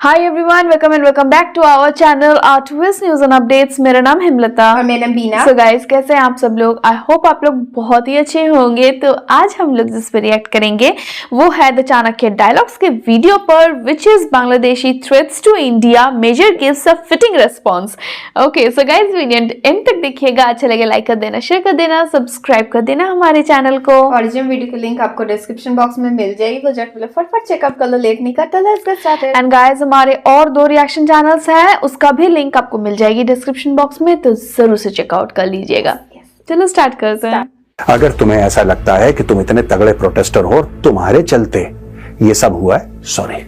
Hi everyone, welcome and welcome back to our channel Artvis news and updates. मेरा नाम हिमलता और मेरा नाम बीना। सो गाइस, कैसे हैं आप सब लोग? आई होप आप लोग बहुत ही अच्छे होंगे। तो आज हम लोग जिस पे रिएक्ट करेंगे वो है द चाणक्य डायलॉग्स के वीडियो पर, which is Bangladeshi threats to India, major gives a fitting response. Okay so guys, video end तक देखिएगा। अच्छा लगे लाइक कर देना, शेयर कर देना, सब्सक्राइब कर देना हमारे चैनल को। ओरिजिनल वीडियो की लिंक आपको डिस्क्रिप्शन बॉक्स में मिल जाएगी, वो जाकर फटाफट चेकआउट कर लो, लेट नहीं करता। Let's get started. And guys, हमारे और 2 रिएक्शन चैनल्स हैं, उसका भी लिंक आपको मिल जाएगी डिस्क्रिप्शन बॉक्स में, तो जरूर से चेकआउट कर लीजिएगा। चलो स्टार्ट करते हैं। अगर तुम्हें ऐसा लगता है कि तुम इतने तगड़े प्रोटेस्टर हो, तुम्हारे चलते ये सब हुआ है, सॉरी,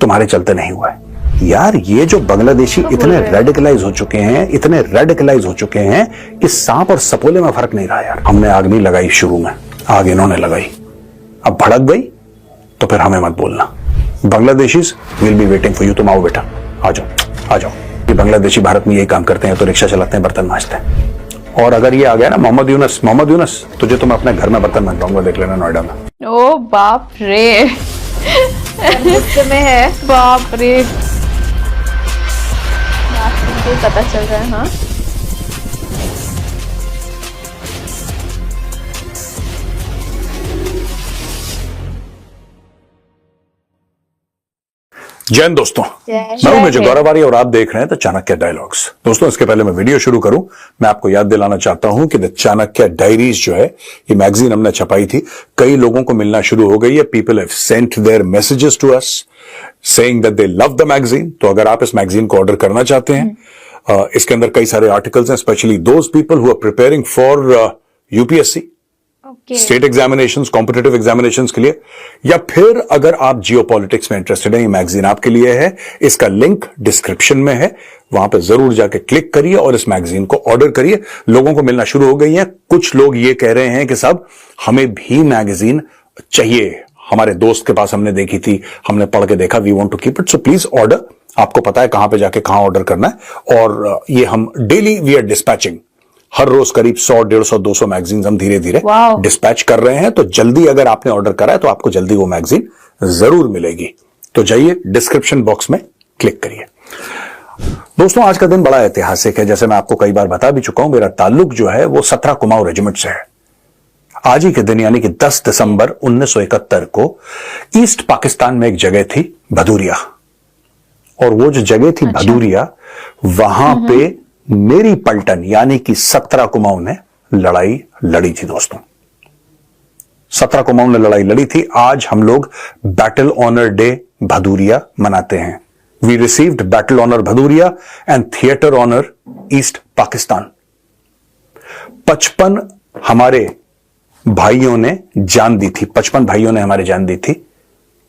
तुम्हारे चलते नहीं हुआ है यार। ये जो बांग्लादेशी इतने रेडिकलाइज हो चुके हैं, इतने रेडिकलाइज हो चुके हैं कि सांप और सपोले में फर्क नहीं रहा यार। हमने आग नहीं लगाई शुरू में, आग इन्होंने लगाई, अब भड़क गई तो फिर हमें मत बोलना। Bangladeshis will be waiting for you. तुम आओ बेटा, आ जाओ आ जाओ। ये बांग्लादेशी भारत में यही काम करते हैं, तो रिक्शा चलाते हैं, बर्तन मांजते हैं। और अगर ये आ गया ना मोहम्मद यूनुस, तुझे तो मैं अपने घर में बर्तन मांजवाऊंगा, देख लेना नोएडा में। ओ बाप रे में है बाप रे, पता चल रहा है। हाँ, जय हिंद दोस्तों, मैं हूं मेजर गौरव आर्य और आप देख रहे हैं द चाणक्य डायलॉग्स। दोस्तों, इसके पहले मैं वीडियो शुरू करूं, मैं आपको याद दिलाना चाहता हूं कि द चाणक्य डायरीज जो है, ये मैगजीन हमने छपाई थी, कई लोगों को मिलना शुरू हो गई है। People have sent their messages to us saying that they love the magazine. तो अगर आप इस मैगजीन को ऑर्डर करना चाहते हैं, इसके अंदर कई सारे आर्टिकल्स हैं, specially those people who are preparing for UPSC, state examinations, competitive examinations के लिए, या फिर अगर आप जियोपॉलिटिक्स में इंटरेस्टेड हैं, ये मैगजीन आपके लिए है। इसका लिंक डिस्क्रिप्शन में है, वहां पे जरूर जाके क्लिक करिए और इस मैगजीन को ऑर्डर करिए। लोगों को मिलना शुरू हो गई है। कुछ लोग ये कह रहे हैं कि साहब हमें भी मैगजीन चाहिए, हमारे दोस्त के पास हमने देखी थी, हमने पढ़ के देखा, we want to keep it, so please order. आपको पता है कहां पे जाके कहां ऑर्डर करना है। और ये हम डेली वी आर डिस्पैचिंग, हर रोज करीब 100, 150, 200 मैगजीन हम धीरे धीरे डिस्पैच कर रहे हैं। तो जल्दी अगर आपने ऑर्डर करा है तो आपको जल्दी वो मैगजीन जरूर मिलेगी। तो जाइए डिस्क्रिप्शन बॉक्स में क्लिक करिए। दोस्तों, आज का दिन बड़ा ऐतिहासिक है। जैसे मैं आपको कई बार बता भी चुका हूं, मेरा ताल्लुक जो है वो 17 कुमाऊं रेजिमेंट से है। आज ही के दिन यानी कि 10 दिसंबर 1971 को ईस्ट पाकिस्तान में एक जगह थी भदूरिया, और वो जो जगह थी भदूरिया, वहां पे मेरी पलटन यानी कि 17 कुमाऊं ने लड़ाई लड़ी थी। दोस्तों, 17 कुमाऊं ने लड़ाई लड़ी थी। आज हम लोग बैटल ऑनर डे भदूरिया मनाते हैं। We received battle honour Bhaduria and theatre honour East Pakistan. 55 हमारे भाइयों ने जान दी थी, 55 भाइयों ने हमारे जान दी थी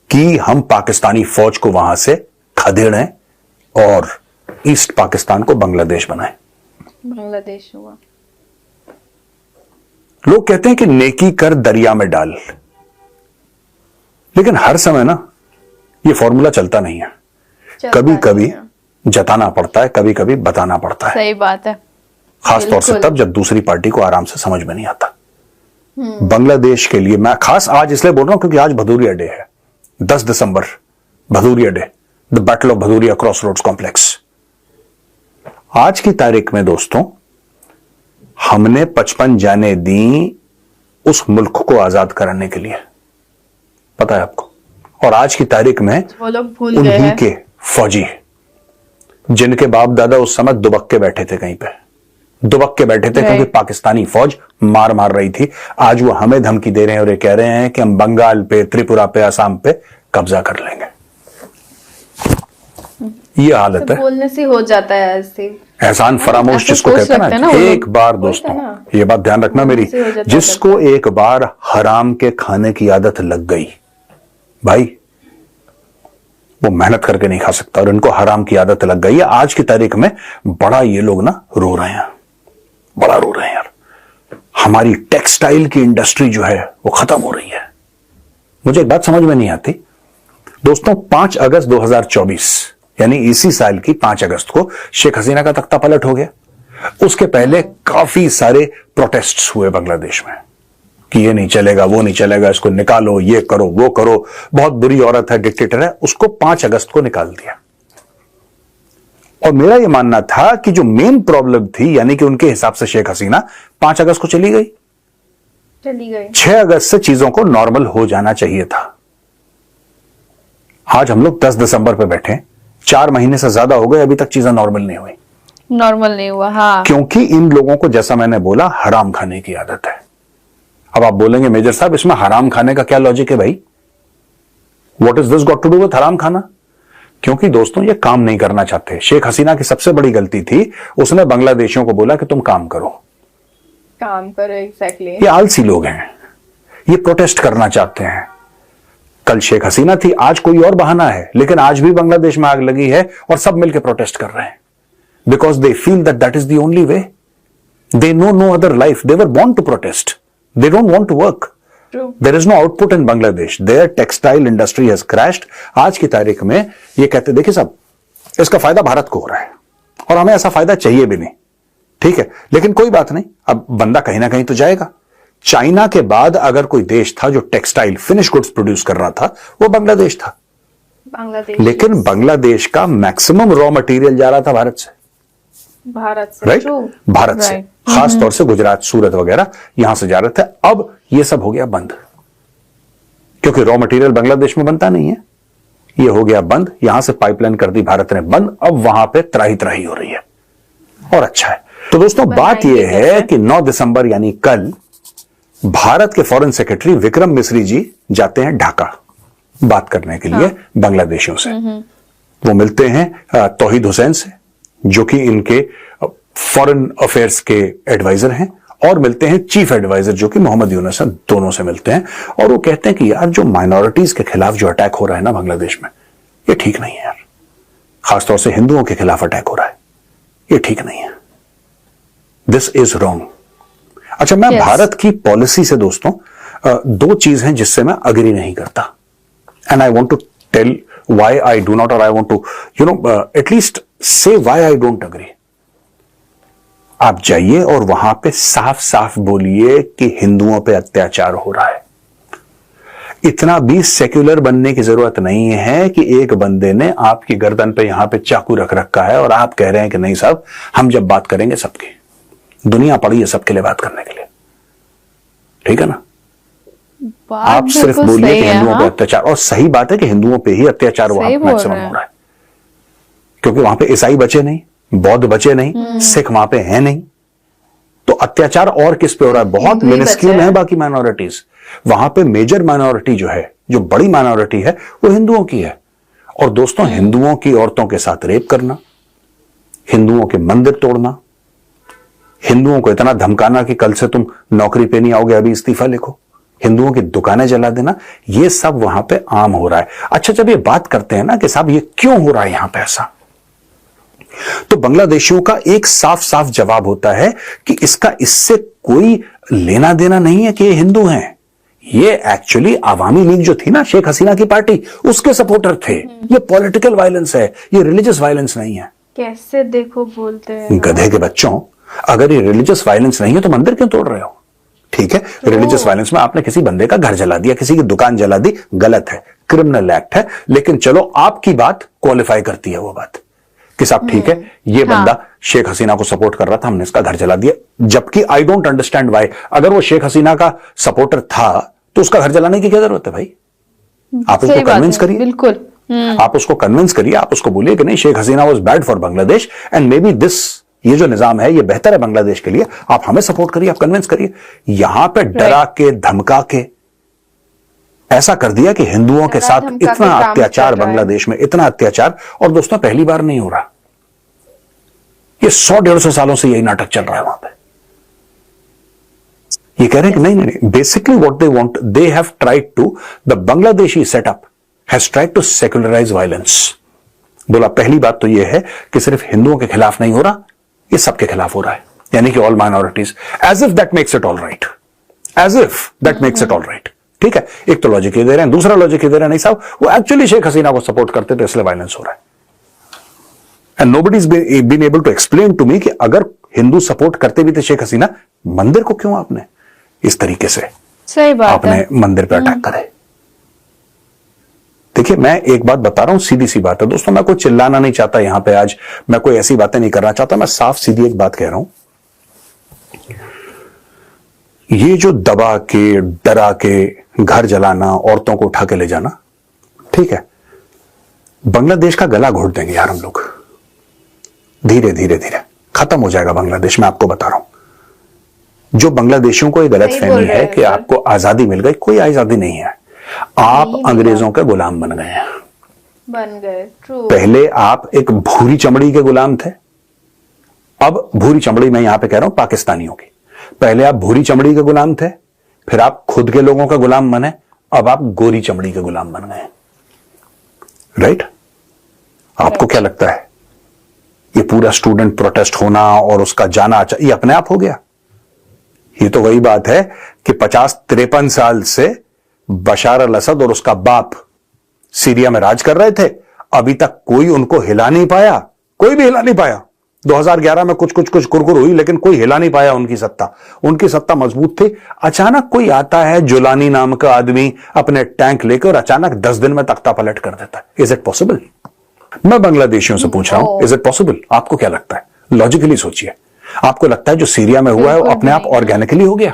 कि हम पाकिस्तानी फौज को वहां से खदेड़ें और ईस्ट पाकिस्तान को बांग्लादेश बनाए। बांग्लादेश हुआ। लोग कहते हैं कि नेकी कर दरिया में डाल, लेकिन हर समय ना ये फॉर्मूला चलता नहीं है। कभी कभी जताना पड़ता है, कभी कभी बताना पड़ता है। सही बात है, खास तौर से तब जब दूसरी पार्टी को आराम से समझ में नहीं आता। बांग्लादेश के लिए मैं खास आज इसलिए बोल रहा हूं क्योंकि आज भदूरिया डे है, 10 दिसंबर, Bhaduria day, the battle of Bhaduria crossroads complex. आज की तारीख में दोस्तों, हमने 55 जाने दी उस मुल्क को आजाद कराने के लिए, पता है आपको। और आज की तारीख में वो लोग भूल गए उन्हीं हैं के फौजी, जिनके बाप दादा उस समय दुबक के बैठे थे, कहीं पे दुबक के बैठे थे, क्योंकि पाकिस्तानी फौज मार रही थी। आज वो हमें धमकी दे रहे हैं और ये कह रहे हैं कि हम बंगाल पे, त्रिपुरा पे, असम पे कब्जा कर लेंगे। ये हालत है। बोलने से हो जाता है ऐसे। एहसान फरामोश जिसको कहते हैं ना, एक बार दोस्तों ये बात ध्यान रखना मेरी, जिसको एक बार हराम के खाने की आदत लग गई भाई, वो मेहनत करके नहीं खा सकता, और इनको हराम की आदत लग गई है। आज की तारीख में बड़ा ये लोग ना रो रहे हैं, बड़ा रो रहे हैं यार। हमारी टेक्सटाइल की इंडस्ट्री जो है वो खत्म हो रही है। मुझे एक बात समझ में नहीं आती दोस्तों, 5 अगस्त 2024 यानी इसी साल की 5 अगस्त को शेख हसीना का तख्ता पलट हो गया। उसके पहले काफी सारे प्रोटेस्ट्स हुए बांग्लादेश में कि ये नहीं चलेगा, वो नहीं चलेगा, इसको निकालो, ये करो, वो करो, बहुत बुरी औरत है, डिक्टेटर है, उसको 5 अगस्त को निकाल दिया। और मेरा यह मानना था कि जो मेन प्रॉब्लम थी, यानी कि उनके हिसाब से शेख हसीना 5 अगस्त को चली गई, 6 अगस्त से चीजों को नॉर्मल हो जाना चाहिए था। आज हम लोग 10 दिसंबर पे बैठे, 4 महीने से ज्यादा हो गए, अभी तक चीजें नॉर्मल नहीं हुई। नॉर्मल नहीं हुआ, हाँ। क्योंकि इन लोगों को, जैसा मैंने बोला, हराम खाने की आदत है। अब आप बोलेंगे मेजर साहब इसमें हराम खाने का क्या लॉजिक है भाई? What is this got to do with हराम खाना? क्योंकि दोस्तों ये काम नहीं करना चाहते। शेख हसीना की सबसे बड़ी गलती थी, उसने बांग्लादेशियों को बोला कि तुम काम करो। एग्जैक्टली। ये आलसी लोग हैं, ये प्रोटेस्ट करना चाहते हैं। कल शेख हसीना थी, आज कोई और बहाना है, लेकिन आज भी बांग्लादेश में आग लगी है और सब मिलकर प्रोटेस्ट कर रहे हैं, because they feel that that is the only way. They know no other life, they were born to protest, they don't want to work. There is no output in Bangladesh, there textile industry has crashed. आज की तारीख में ये कहते, देखिए साहब, इसका फायदा भारत को हो रहा है और हमें ऐसा फायदा चाहिए भी नहीं, ठीक है, लेकिन कोई बात नहीं, अब बंदा कहीं ना कहीं तो जाएगा। चाइना के बाद अगर कोई देश था जो टेक्सटाइल फिनिश गुड्स प्रोड्यूस कर रहा था, वो बांग्लादेश था। लेकिन बांग्लादेश का मैक्सिमम रॉ मटेरियल जा रहा था भारत से, राइट? भारत से, खास तौर से गुजरात, सूरत वगैरह यहां से जा रहे थे। अब ये सब हो गया बंद, क्योंकि रॉ मटेरियल बांग्लादेश में बनता नहीं है, ये हो गया बंद। यहां से पाइपलाइन कर दी भारत ने बंद, अब वहां पे त्राही त्राही हो रही है, और अच्छा है। तो दोस्तों बात यह है कि 9 दिसंबर यानी कल भारत के फॉरेन सेक्रेटरी विक्रम मिस्री जी जाते हैं ढाका बात करने के लिए बांग्लादेशियों से। वो मिलते हैं तौहीद हुसैन से, जो कि इनके फॉरेन अफेयर्स के एडवाइजर हैं, और मिलते हैं चीफ एडवाइजर जो कि मोहम्मद यूनुस हैं। दोनों से मिलते हैं और वो कहते हैं कि यार जो माइनॉरिटीज के खिलाफ जो अटैक हो रहा है ना बांग्लादेश में, ये ठीक नहीं है यार। खासतौर से हिंदुओं के खिलाफ अटैक हो रहा है, ये ठीक नहीं है, दिस इज रॉन्ग। अच्छा, मैं भारत की पॉलिसी से दोस्तों 2 चीज हैं जिससे मैं अग्री नहीं करता, and I want to tell why I do not, और I want to at least say why I don't agree. आप जाइए और वहां पे साफ साफ बोलिए कि हिंदुओं पे अत्याचार हो रहा है। इतना भी सेक्युलर बनने की जरूरत नहीं है कि एक बंदे ने आपकी गर्दन पे यहां पे चाकू रख रखा है और आप कह रहे हैं कि नहीं साहब, हम जब बात करेंगे सबकी, दुनिया पड़ी है सबके लिए बात करने के लिए, ठीक है ना? आप सिर्फ बोलिए कि हिंदुओं पे अत्याचार, और सही बात है कि हिंदुओं पे ही अत्याचार वहां मैक्सिमम हो रहा है, क्योंकि वहां पे ईसाई बचे नहीं, बौद्ध बचे नहीं, सिख वहां पे है नहीं, तो अत्याचार और किस पे हो रहा है? बहुत मिनिस्क्यूल है बाकी माइनॉरिटीज। वहां पे मेजर माइनॉरिटी जो है, जो बड़ी माइनॉरिटी है, वो हिंदुओं की है। और दोस्तों, हिंदुओं की औरतों के साथ रेप करना, हिंदुओं के मंदिर तोड़ना, हिंदुओं को इतना धमकाना कि कल से तुम नौकरी पे नहीं आओगे, अभी इस्तीफा लिखो, हिंदुओं की दुकानें जला देना, ये सब वहां पे आम हो रहा है। अच्छा, जब ये बात करते हैं ना कि साहब ये क्यों हो रहा है यहां पे ऐसा, तो बांग्लादेशियों का एक साफ साफ जवाब होता है कि इससे कोई लेना देना नहीं है कि ये हिंदू हैं। ये एक्चुअली आवामी लीग जो थी ना, शेख हसीना की पार्टी, उसके सपोर्टर थे। ये पॉलिटिकल वायलेंस है, ये रिलीजियस वायलेंस नहीं है। कैसे देखो बोलते हैं गधे के बच्चों, अगर ये रिलीजियस वायलेंस नहीं है तो मंदिर क्यों तोड़ रहे हो? ठीक है, रिलीजियस वायलेंस में आपने किसी बंदे का घर जला दिया, किसी की दुकान जला दी, गलत है, क्रिमिनल एक्ट है, लेकिन चलो आपकी बात क्वालिफाई करती है वो बात कि साहब ठीक है, ये बंदा शेख हसीना को सपोर्ट कर रहा था, हमने इसका घर जला दिया। जबकि आई डोंट अंडरस्टैंड व्हाई, अगर वो शेख हसीना का सपोर्टर था तो उसका घर जलाने की क्या जरूरत है भाई? आप उसको कन्विंस करिए, बिल्कुल, आप उसको कन्विंस करिए, आप उसको बोलिए कि नहीं, Sheikh Hasina was bad for Bangladesh and may be this, ये जो निजाम है ये बेहतर है बांग्लादेश के लिए, आप हमें सपोर्ट करिए, आप कन्विंस करिए। यहां पे डरा के धमका के ऐसा कर दिया कि हिंदुओं के साथ इतना अत्याचार, बांग्लादेश में इतना अत्याचार, और दोस्तों पहली बार नहीं हो रहा, ये 100-150 सालों से यही नाटक चल रहा है वहां पे। ये कह रहे हैं कि नहीं नहीं, basically what they want, they have tried to, the Bangladeshi setup has tried to secularize violence. बोला पहली बात तो यह है कि सिर्फ हिंदुओं के खिलाफ नहीं हो रहा, ये सबके खिलाफ हो रहा है, यानी कि all minorities, as if that makes it all right, as if that makes it all right. ठीक है, एक तो लॉजिक ये दे रहे हैं, दूसरा लॉजिक ये दे रहे हैं नहीं साहब, वो एक्चुअली शेख हसीना को सपोर्ट करते थे इसलिए वायलेंस हो रहा है। And nobody is been able to explain to me कि अगर हिंदू सपोर्ट करते भी थे शेख हसीना, मंदिर को क्यों आपने इस तरीके से सही बात अपने है। मंदिर पे अटैक करे। देखिए, मैं एक बात बता रहा हूं, सीधी सी बात है दोस्तों, मैं कोई चिल्लाना नहीं चाहता यहां पे आज, मैं कोई ऐसी बातें नहीं करना चाहता, मैं साफ सीधी एक बात कह रहा हूं। ये जो दबा के, डरा के घर जलाना, औरतों को उठा के ले जाना, ठीक है, बांग्लादेश का गला घोट देंगे यार हम लोग। धीरे धीरे धीरे खत्म हो जाएगा बांग्लादेश, मैं आपको बता रहा हूं। जो बांग्लादेशियों को ये गलत सही फहमी बोल रहे है हैं कि सर। आपको आजादी मिल गई, कोई आजादी नहीं है। आप नहीं अंग्रेजों के गुलाम बन गए हैं। बन गए। ट्रू। पहले आप एक भूरी चमड़ी के गुलाम थे, अब भूरी चमड़ी मैं यहां पे कह रहा हूं पाकिस्तानियों की। पहले आप भूरी चमड़ी के गुलाम थे, फिर आप खुद के लोगों का गुलाम बने, अब आप गोरी चमड़ी के गुलाम बन गए। राइट? आपको क्या लगता है ये पूरा स्टूडेंट प्रोटेस्ट होना और उसका जाना ये अपने आप हो गया? ये तो वही बात है कि 50-53 साल से बशार अल असद और उसका बाप सीरिया में राज कर रहे थे, अभी तक कोई उनको हिला नहीं पाया, कोई भी हिला नहीं पाया। 2011 में कुछ कुरकुर हुई, लेकिन कोई हिला नहीं पाया उनकी सत्ता। उनकी सत्ता मजबूत थी। अचानक कोई आता है, जुलानी नाम का आदमी, अपने टैंक लेकर, और अचानक 10 दिन में तख्ता पलट कर देता है। Is it possible? मैं बांग्लादेशियों से पूछ रहा हूं, इज इट पॉसिबल? आपको क्या लगता है? लॉजिकली सोचिए। आपको लगता है जो सीरिया में हुआ है वो अपने आप ऑर्गेनिकली हो गया?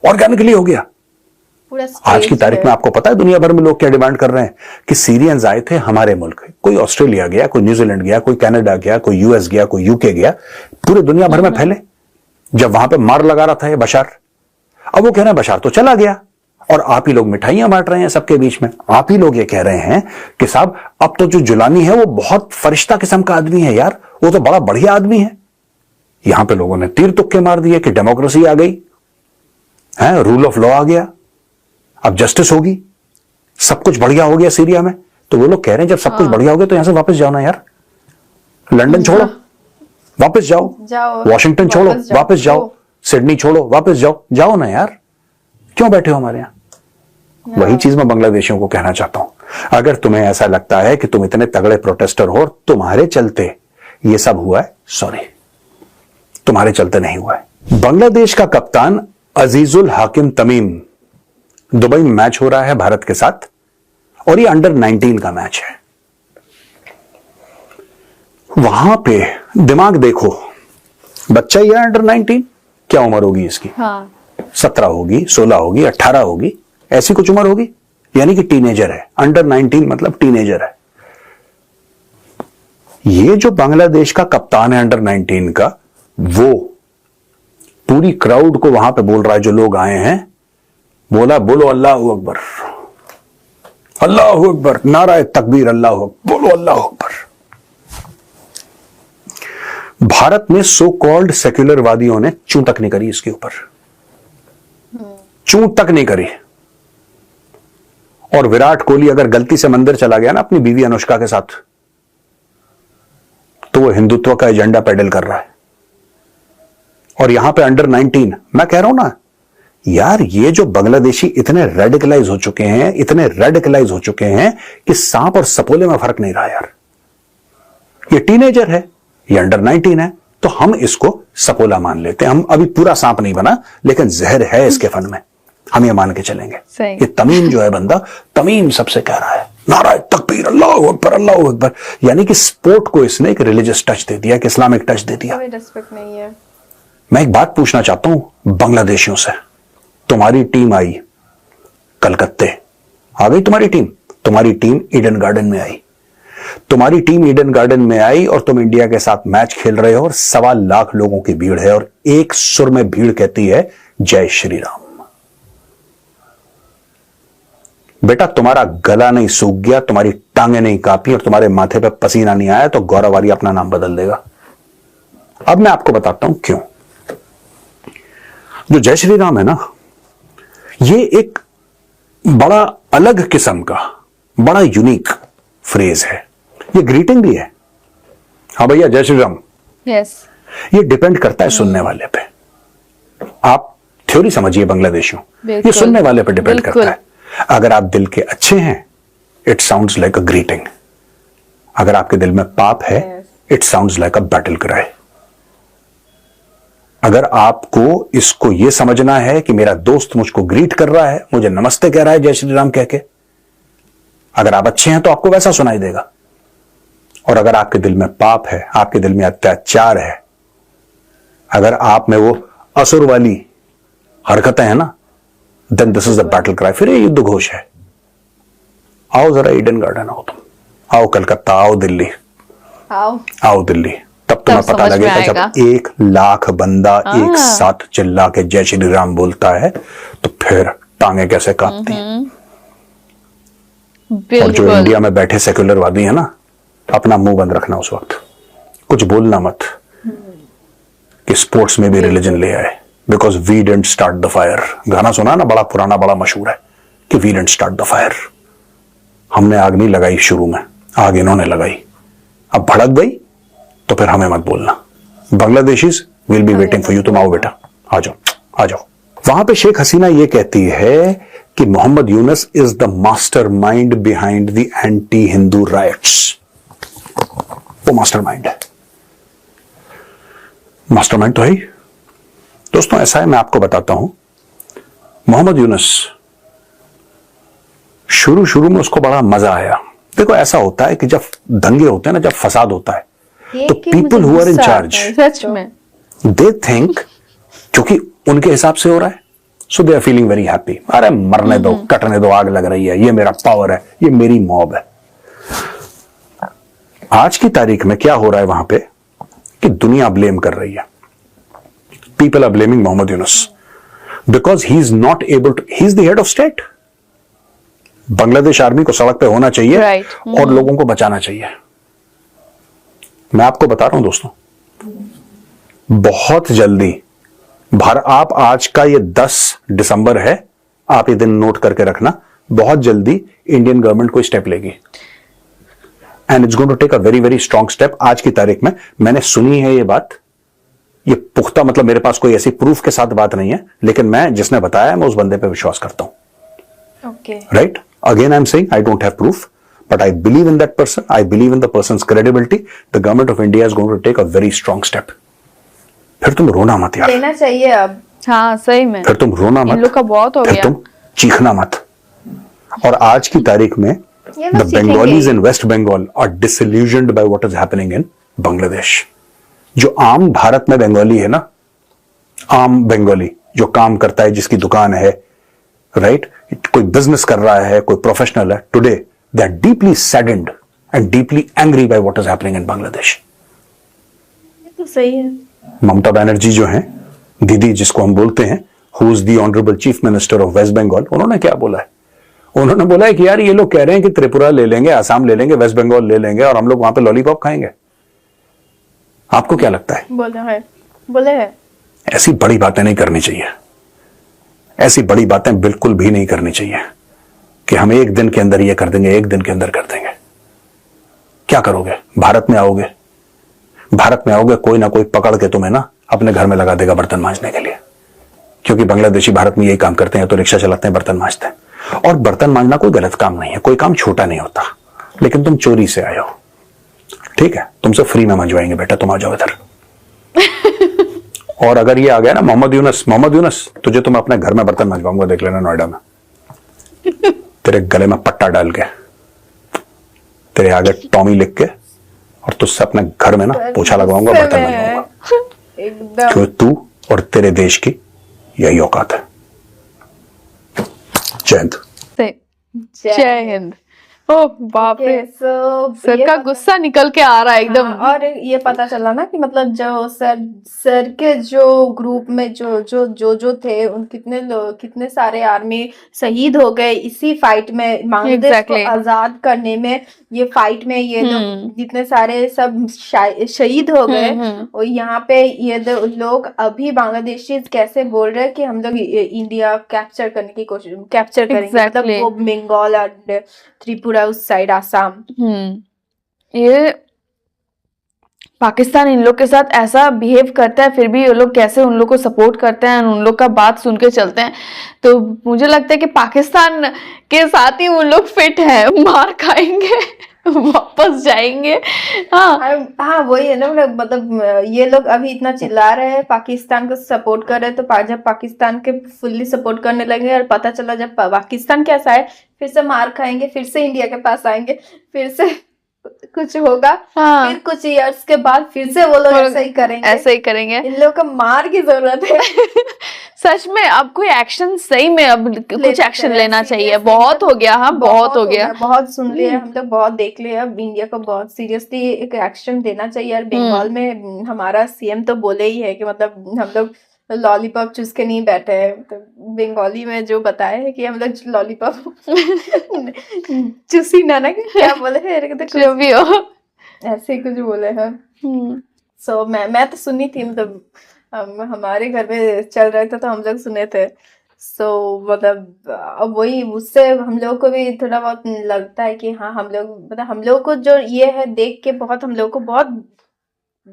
ऑर्गेनिकली हो गया? पूरा आज की तारीख में आपको पता है दुनिया भर में लोग क्या डिमांड कर रहे हैं कि सीरियंस आए थे हमारे मुल्क, कोई ऑस्ट्रेलिया गया, कोई न्यूजीलैंड गया, कोई कनाडा गया, कोई यूएस गया, कोई यूके गया, पूरे दुनिया भर में फैले। जब वहां पे मार लगा रहा था ये बशार, अब वो कह रहे हैं बशार तो चला गया, और आप ही लोग मिठाइयां बांट रहे हैं सबके बीच में। आप ही लोग ये कह रहे हैं कि साहब अब तो जो जुलानी है वो बहुत फरिश्ता किस्म का आदमी है यार, वो तो बड़ा बढ़िया आदमी है। यहां पे लोगों ने तीर तुक्के मार दिए कि डेमोक्रेसी आ गई है, रूल ऑफ लॉ आ गया, अब जस्टिस होगी, सब कुछ बढ़िया हो गया सीरिया में। तो वो लोग कह रहे हैं जब सब कुछ बढ़िया हो गया तो यहां से वापस जाओ ना यार, लंदन छोड़ो वापस जाओ, वॉशिंगटन छोड़ो वापस जाओ, सिडनी छोड़ो वापस जाओ ना यार, क्यों बैठे हो हमारे यहां? वही चीज मैं बांग्लादेशियों को कहना चाहता हूं। अगर तुम्हें ऐसा लगता है कि तुम इतने तगड़े प्रोटेस्टर हो, तुम्हारे चलते ये सब हुआ है, सॉरी, तुम्हारे चलते नहीं हुआ है। बांग्लादेश का कप्तान अजीजुल हाकिम तमीम, दुबई में मैच हो रहा है भारत के साथ, और ये अंडर 19 का मैच है। वहां पे दिमाग देखो, बच्चा ही है अंडर 19, क्या उम्र होगी इसकी? हाँ। 17 होगी, 16 होगी, 18 होगी, ऐसी कुछ उम्र होगी, यानी कि टीनेजर है। अंडर 19 मतलब टीनेजर है। ये जो बांग्लादेश का कप्तान है अंडर 19 का, वो पूरी क्राउड को वहां पे बोल रहा है, जो लोग आए हैं, बोलो अल्लाहू अकबर, अल्लाहू अकबर, नारा तकबीर, अल्लाहू अकबर, बोलो अल्लाहू अकबर। भारत में सो कॉल्ड सेक्युलर वादियों ने चूं तक नहीं करी इसके ऊपर, चूं तक नहीं करी। और विराट कोहली अगर गलती से मंदिर चला गया ना अपनी बीवी अनुष्का के साथ, तो वो हिंदुत्व का एजेंडा पेडल कर रहा है। और यहां पे अंडर 19, मैं कह रहा हूं ना यार, ये जो बांग्लादेशी इतने रेडिकलाइज हो चुके हैं, इतने रेडिकलाइज हो चुके हैं कि सांप और सपोले में फर्क नहीं रहा यार। ये टीनेजर है, ये अंडर 19 है, तो हम इसको सपोला मान लेते हैं। हम अभी पूरा सांप नहीं बना, लेकिन जहर है इसके फन में, हम ये मान के चलेंगे। ये तमीम जो है बंदा, तमीम सबसे कह रहा है नारा तकबीर, अल्लाहू अकबर, अल्लाहू अकबर, यानी कि स्पोर्ट को इसने एक रिलीजियस टच दे दिया, एक इस्लामिक टच दे दिया। कोई रिस्पेक्ट नहीं है। मैं एक बात पूछना चाहता हूं बांग्लादेशियों से, तुम्हारी टीम आई कलकत्ते, आ गई तुम्हारी टीम ईडन गार्डन में आई, तुम्हारी टीम ईडन गार्डन में आई और तुम इंडिया के साथ मैच खेल रहे हो, और 1.25 लाख लोगों की भीड़ है, और एक सुर में भीड़ कहती है जय श्री राम। बेटा तुम्हारा गला नहीं सूख गया, तुम्हारी टांगे नहीं कांपी, और तुम्हारे माथे पे पसीना नहीं आया, तो गौरवारी अपना नाम बदल देगा। अब मैं आपको बताता हूं क्यों। जो जय श्री राम है ना, ये एक बड़ा अलग किस्म का, बड़ा यूनिक फ्रेज है। ये ग्रीटिंग भी है, हाँ भैया जय श्री राम। यस। ये डिपेंड करता है सुनने वाले पे। आप थ्योरी समझिए बांग्लादेशियों, ये सुनने वाले पे डिपेंड करता है। अगर आप दिल के अच्छे हैं, it sounds like a greeting. अगर आपके दिल में पाप है, it sounds like a battle cry. अगर आपको इसको यह समझना है कि मेरा दोस्त मुझको ग्रीट कर रहा है, मुझे नमस्ते कह रहा है जय श्री राम कह के, अगर आप अच्छे हैं तो आपको वैसा सुनाई देगा। और अगर आपके दिल में पाप है, आपके दिल में अत्याचार है, अगर आप में वो असुर वाली हरकतें हैं ना, then this is the battle cry. फिर ये युद्ध घोष है। आओ जरा ईडन गार्डन आओ, तुम आओ कलकत्ता, आओ दिल्ली, आओ दिल्ली, तब तुम्हें तब पता समझ में लगेगा जब आएगा। 1 लाख बंदा एक साथ चिल्ला के जय श्री राम बोलता है तो फिर टांगे कैसे कांपती हैं। और जो बिल्कुल। इंडिया में बैठे सेक्युलरवादी है ना, अपना मुंह बंद रखना उस वक्त, कुछ बोलना मत कि स्पोर्ट्स में भी रिलीजन ले आए, because we didn't start the fire. गाना सुना ना, बड़ा पुराना, बड़ा मशहूर है कि we didn't start the fire. हमने आग नहीं लगाई शुरू में, आग इन्होंने लगाई। अब भड़क गई तो फिर हमें मत बोलना। Bangladeshis will be waiting for you. तुम आओ बेटा, आ जाओ, आ जाओ। वहां पे शेख हसीना ये कहती है कि Mohammad Yunus is the mastermind behind the anti Hindu riots. वो मास्टरमाइंड है, मास्टरमाइंड तो है ही। दोस्तों ऐसा है, मैं आपको बताता हूं, मोहम्मद यूनुस शुरू में उसको बड़ा मजा आया। देखो ऐसा होता है कि जब दंगे होते हैं ना, जब फसाद होता है, तो people who are in charge such में दे थिंक, क्योंकि उनके हिसाब से हो रहा है, so they are feeling very happy. अरे मरने दो, कटने दो, आग लग रही है, ये मेरा पावर है, ये मेरी मॉब है। आज की तारीख में क्या हो रहा है वहां पे कि दुनिया ब्लेम कर रही है। People are blaming Mohammad Yunus because he is not able to, he is the head of state. Bangladesh army को सड़क पे होना चाहिए Right. और लोगों को बचाना चाहिए। मैं आपको बता रहा हूं दोस्तों, बहुत जल्दी आप आज का ये 10 दिसंबर है, आप ये दिन नोट करके रखना, बहुत जल्दी इंडियन गवर्नमेंट कोई स्टेप लेगी and it's going to take a very very strong step. आज की तारीख में मैंने सुनी है ये बात, ये पुख्ता, मतलब मेरे पास कोई ऐसी प्रूफ के साथ बात नहीं है, लेकिन मैं जिसने बताया मैं उस बंदे पे विश्वास करता हूं। Okay, Right? Again, I'm saying I don't have proof, but I believe in that person. I believe in the person's credibility. The government of India is going to take a very strong step. फिर तुम रोना मत यार, लेना चाहिए अब। हाँ सही में, फिर तुम रोना इन मत, लोग का बहुत हो फिर गया। तुम चीखना मत। और आज की तारीख में ये the लोग चीखेंगे Bengalis he. in West Bengal are disillusioned by what is happening in Bangladesh. जो आम भारत में बंगाली है ना, आम बंगाली जो काम करता है, जिसकी दुकान है, राइट, कोई बिजनेस कर रहा है, कोई प्रोफेशनल है, today they are deeply saddened and deeply angry by what is happening in Bangladesh. ये तो सही है। ममता बनर्जी जो हैं, दीदी जिसको हम बोलते हैं, who is the honourable chief minister of West Bengal, उन्होंने क्या बोला है? उन्होंने बोला है कि यार ये लोग कह रहे हैं कि त्रिपुरा ले लेंगे, आसाम ले लेंगे, वेस्ट बंगाल ले लेंगे और हम लोग वहां पे लॉलीपॉप खाएंगे। आपको क्या लगता है? बोले है। ऐसी बड़ी बातें नहीं करनी चाहिए, ऐसी बड़ी बातें बिल्कुल भी नहीं करनी चाहिए कि हम एक दिन के अंदर ये कर देंगे, एक दिन के अंदर कर देंगे। क्या करोगे? भारत में आओगे, भारत में आओगे, कोई ना कोई पकड़ के तुम्हें ना अपने घर में लगा देगा बर्तन मांजने के लिए, क्योंकि बांग्लादेशी भारत में यही काम करते हैं, तो रिक्शा चलाते हैं, बर्तन मांजते हैं। और बर्तन मांजना कोई गलत काम नहीं है, कोई काम छोटा नहीं होता, लेकिन तुम चोरी से आए हो, ठीक है, तुमसे फ्री में मंजवाएंगे बेटा, तुम आ जाओ इधर। और अगर ये आ गया ना मोहम्मद यूनुस, तुझे तो मैं अपने घर में बर्तन मंजवाऊंगा, देख लेना, नोएडा में तेरे गले में पट्टा डाल के, तेरे आगे टॉमी लिख के, और तुझसे अपने घर में ना पोछा लगवाऊंगा, बर्तन मंजवाऊंगा, एकदम। क्यों तू और तेरे देश की यही औकात है। जय हिंद। जय हिंद। ओ बाप रे, so, सर ये का पता- गुस्सा निकल के आ रहा है एकदम। हाँ, और ये पता चला ना कि मतलब जो सर के जो ग्रुप में जो थे, उन कितने लोग, कितने सारे आर्मी शहीद हो गए इसी फाइट में, बांग्लादेश Exactly. को आजाद करने में, ये फाइट में ये लोग जितने सारे सब शहीद हो गए। और यहाँ पे ये लोग अभी बांग्लादेशी कैसे बोल रहे हैं कि हम लोग इंडिया कैप्चर करने की कोशिश, कैप्चर करेंगे, Exactly. मतलब वो बंगाल और त्रिपुरा उस साइड, आसाम। ये पाकिस्तान इन लोग के साथ ऐसा बिहेव करता है, फिर भी ये लोग कैसे उन लोग को सपोर्ट करते हैं, उन लोग का बात सुन के चलते हैं। तो मुझे लगता है कि पाकिस्तान के साथ ही उन लोग फिट है, मार खाएंगे। वापस जाएंगे। हाँ हाँ वही है ना, मतलब ये लोग अभी इतना चिल्ला रहे हैं, पाकिस्तान को सपोर्ट कर रहे हैं, तो जब पाकिस्तान के फुल्ली सपोर्ट करने लगे और पता चला जब पाकिस्तान कैसा है, फिर से मार खाएंगे, फिर से इंडिया के पास आएंगे, फिर से कुछ होगा, हाँ फिर कुछ इयर्स के बाद फिर से वो लोग ऐसा ही करेंगे, ऐसे ही करेंगे। इन लोगों को मार की जरूरत है। सच में अब कोई एक्शन, सही में अब कुछ एक्शन लेना चाहिए, बहुत हो गया। हाँ बहुत हो गया, बहुत सुन लिया हम लोग, बहुत देख लिया। अब इंडिया को बहुत सीरियसली एक एक्शन देना चाहिए। और बंगाल में हमारा सीएम तो बोले ही है कि मतलब हम लोग लॉलीपॉप चूस के नहीं बैठे हैं, तो बंगाली में जो बताया है कि हम लोग लॉलीपॉप चूसी ना कि क्या बोले हैं, जो भी हो ऐसे ही कुछ बोले हैं। सो मैं तो सुनी थी, मतलब हमारे घर में चल रहे थे तो हम लोग सुने थे। सो मतलब अब वही उससे हम लोग को भी थोड़ा बहुत लगता है कि हाँ हम लोग, मतलब हम लोग को जो ये है देख के बहुत, हम लोग को बहुत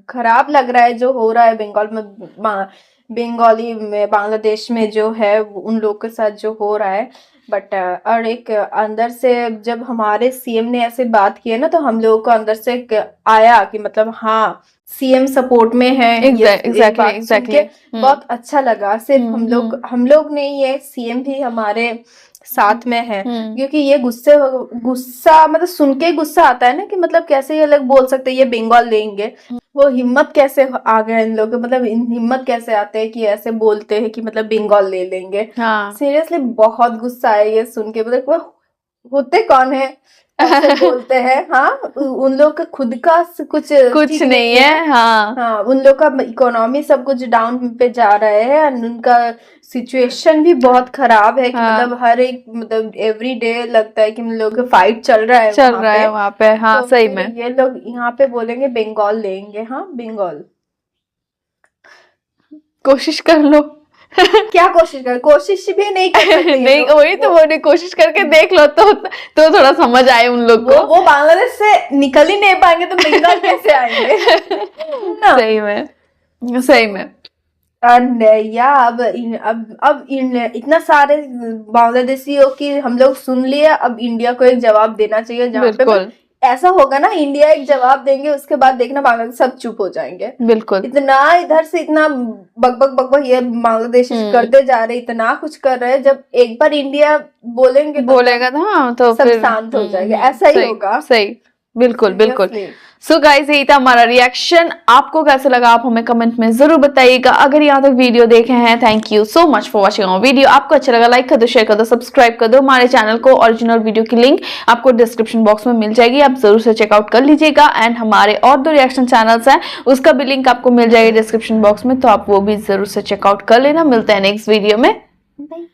खराब लग रहा है जो हो रहा है बंगाल में, बंगाली में, बांग्लादेश में जो है उन लोग के साथ जो हो रहा है। बट और एक अंदर से जब हमारे सीएम ने ऐसे बात की है ना, तो हम लोगों को अंदर से आया कि मतलब हाँ सीएम सपोर्ट में है। एग्जैक्टली बहुत अच्छा लगा। सिर्फ हम लोग नहीं, ये सीएम भी हमारे साथ में है, क्योंकि ये गुस्सा मतलब सुन के गुस्सा आता है ना कि मतलब कैसे ये लोग बोल सकते हैं ये बंगाल लेंगे। वो हिम्मत कैसे आ गया इन लोगों को, मतलब हिम्मत कैसे आते हैं कि ऐसे बोलते हैं कि मतलब बंगाल ले लेंगे। सीरियसली बहुत गुस्सा है ये सुन के, मतलब वो होते कौन है ऐसे बोलते हैं। हाँ उन लोग का खुद का कुछ नहीं है। हाँ उन लोग का इकोनॉमी सब कुछ डाउन पे जा रहे हैं, और उनका सिचुएशन भी बहुत खराब है कि मतलब हर एक, मतलब एवरी डे लगता है कि हम लोग का फाइट चल रहा है वहाँ पे। हाँ तो सही में ये लोग यहाँ पे बोलेंगे बंगाल लेंगे। हाँ बंगाल, कोशिश कर लो। क्या कोशिश भी नहीं कर सकते नहीं वही तो बोले, कोशिश करके देख लो तो थोड़ा समझ आए उन लोग को। वो बांग्लादेश से निकल ही नहीं पाएंगे तो बंगाल कैसे आएंगे ना? सही में या अब इतना सारे बांग्लादेशियों की हम लोग सुन लिए, अब इंडिया को एक जवाब देना चाहिए। जहाँ पे ऐसा होगा ना, इंडिया एक जवाब देंगे, उसके बाद देखना बांग्लादेश सब चुप हो जाएंगे। बिल्कुल, इतना इधर से इतना बकबक ये बांग्लादेश करते जा रहे, इतना कुछ कर रहे हैं, जब एक बार इंडिया बोलेगा तो सब शांत हो जाएगा। ऐसा ही होगा। सही, बिल्कुल। सो गाइस यही था हमारा रिएक्शन। आपको कैसे लगा आप हमें कमेंट में जरूर बताइएगा। अगर यहाँ तक वीडियो देखे हैं, thank you so much for watching our video. आपको अच्छा लगा लाइक कर दो, शेयर कर दो, सब्सक्राइब कर दो हमारे चैनल को। ओरिजिनल वीडियो की लिंक आपको डिस्क्रिप्शन बॉक्स में मिल जाएगी, आप जरूर से चेकआउट कर लीजिएगा। एंड हमारे और 2 रिएक्शन चैनल्स हैं, उसका भी लिंक आपको मिल जाएगी डिस्क्रिप्शन बॉक्स में, तो आप वो भी जरूर से चेकआउट कर लेना। मिलते हैं नेक्स्ट वीडियो में, बाय।